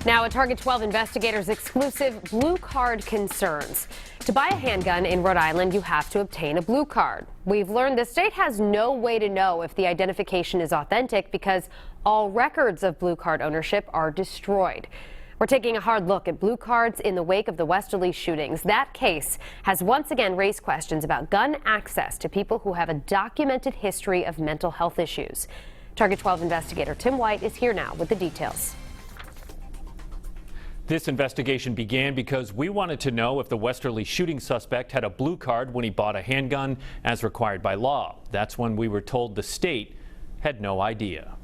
Now, at Target 12 investigators' exclusive blue card concerns. To buy a handgun in Rhode Island, you have to obtain a blue card. We've learned the state has no way to know if the identification is authentic because all records of blue card ownership are destroyed. We're taking a hard look at blue cards in the wake of the Westerly shootings. That case has once again raised questions about gun access to people who have a documented history of mental health issues. Target 12 investigator Tim White is here now with the details. This investigation began because we wanted to know if the Westerly shooting suspect had a blue card when he bought a handgun as required by law. That's when we were told the state had no idea.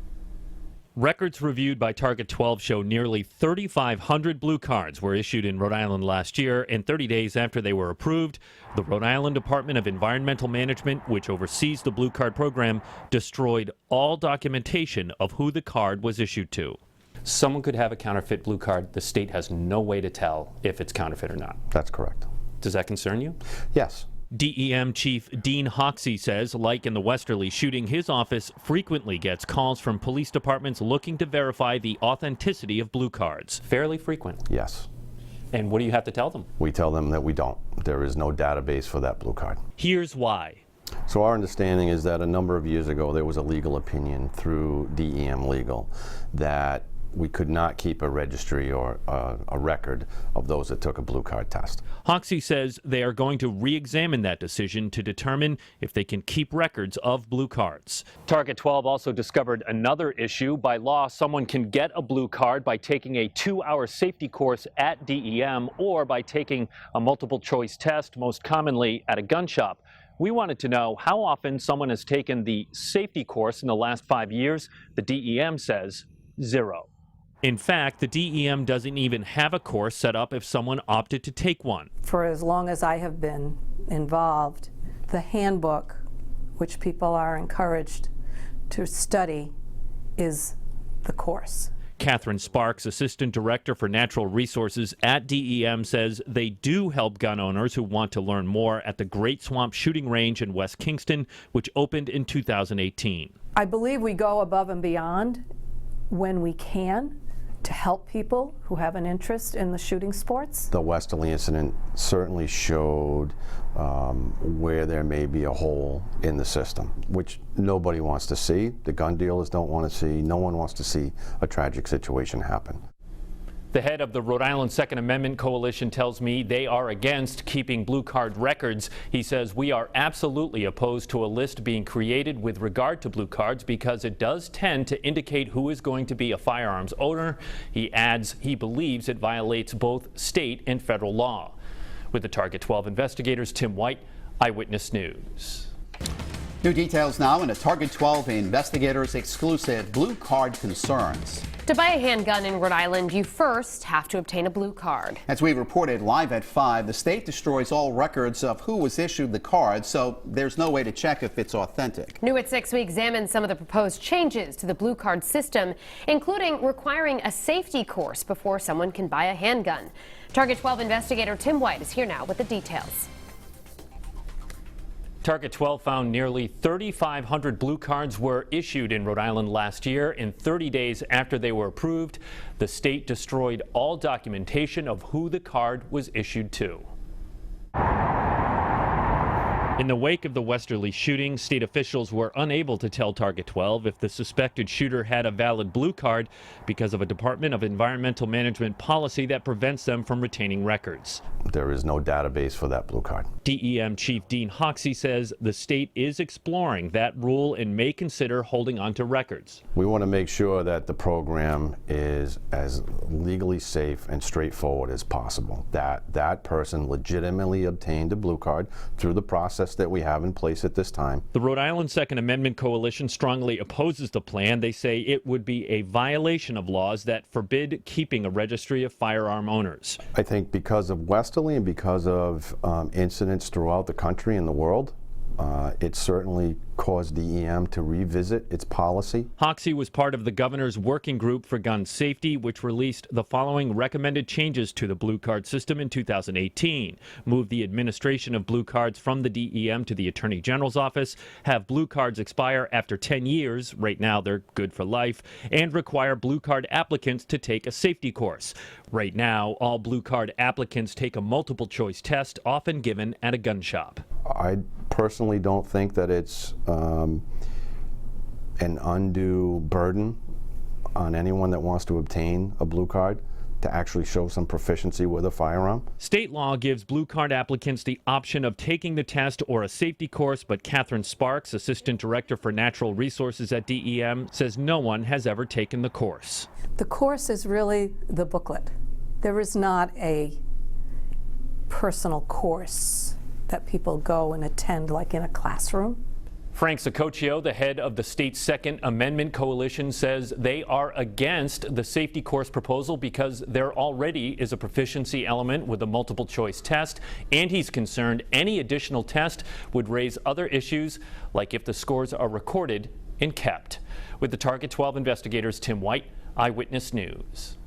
Records reviewed by Target 12 show nearly 3,500 blue cards were issued in Rhode Island last year, and 30 days after they were approved, the Rhode Island Department of Environmental Management, which oversees the blue card program, destroyed all documentation of who the card was issued to. Someone could have a counterfeit blue card. The state has no way to tell if it's counterfeit or not. That's correct. Does that concern you? Yes. DEM Chief Dean Hoxie says, like in the Westerly shooting, his office frequently gets calls from police departments looking to verify the authenticity of blue cards. Fairly frequent. Yes. And what do you have to tell them? We tell them that we don't. There is no database for that blue card. Here's why. So our understanding is that a number of years ago there was a legal opinion through DEM Legal that we could not keep a registry or a record of those that took a blue card test. Hoxie says they are going to re-examine that decision to determine if they can keep records of blue cards. Target 12 also discovered another issue. By law, someone can get a blue card by taking a 2-hour safety course at DEM or by taking a multiple choice test, most commonly at a gun shop. We wanted to know how often someone has taken the safety course in the last 5 years. The DEM says 0. In fact, the DEM doesn't even have a course set up if someone opted to take one. For as long as I have been involved, the handbook, which people are encouraged to study, is the course. Catherine Sparks, Assistant Director for Natural Resources at DEM, says they do help gun owners who want to learn more at the Great Swamp Shooting Range in West Kingston, which opened in 2018. I believe we go above and beyond when we can to help people who have an interest in the shooting sports. The Westerly incident certainly showed where there may be a hole in the system, which nobody wants to see. The gun dealers don't want to see. No one wants to see a tragic situation happen. The head of the Rhode Island Second Amendment Coalition tells me they are against keeping blue card records. He says we are absolutely opposed to a list being created with regard to blue cards because it does tend to indicate who is going to be a firearms owner. He adds he believes it violates both state and federal law. With the Target 12 investigators, Tim White, Eyewitness News. New details now in a Target 12 investigators exclusive blue card concerns. To buy a handgun in Rhode Island, you first have to obtain a blue card. As we reported live at 5, the state destroys all records of who was issued the card, so there's no way to check if it's authentic. New at 6, we examine some of the proposed changes to the blue card system, including requiring a safety course before someone can buy a handgun. Target 12 investigator Tim White is here now with the details. Target 12 found nearly 3,500 blue cards were issued in Rhode Island last year. In 30 days after they were approved, the state destroyed all documentation of who the card was issued to. In the wake of the Westerly shooting, state officials were unable to tell Target 12 if the suspected shooter had a valid blue card because of a Department of Environmental Management policy that prevents them from retaining records. There is no database for that blue card. DEM Chief Dean Hoxie says the state is exploring that rule and may consider holding on to records. We want to make sure that the program is as legally safe and straightforward as possible, that that person legitimately obtained a blue card through the process that we have in place at this time. The Rhode Island Second Amendment Coalition strongly opposes the plan. They say it would be a violation of laws that forbid keeping a registry of firearm owners. I think because of Westerly and because of incidents throughout the country and the world, It certainly caused DEM to revisit its policy. Hoxie was part of the governor's working group for gun safety, which released the following recommended changes to the blue card system in 2018. Move the administration of blue cards from the DEM to the Attorney General's office, have blue cards expire after 10 years, right now they're good for life, and require blue card applicants to take a safety course. Right now, all blue card applicants take a multiple choice test, often given at a gun shop. I personally don't think that it's an undue burden on anyone that wants to obtain a blue card to actually show some proficiency with a firearm. State law gives blue card applicants the option of taking the test or a safety course, but Catherine Sparks, Assistant Director for Natural Resources at DEM, says no one has ever taken the course. The course is really the booklet. There is not a personal course that people go and attend like in a classroom. Frank Sacoccio, the head of the state's Second Amendment Coalition, says they are against the safety course proposal because there already is a proficiency element with a multiple choice test, and he's concerned any additional test would raise other issues, like if the scores are recorded and kept. With the Target 12 investigators, Tim White, Eyewitness News.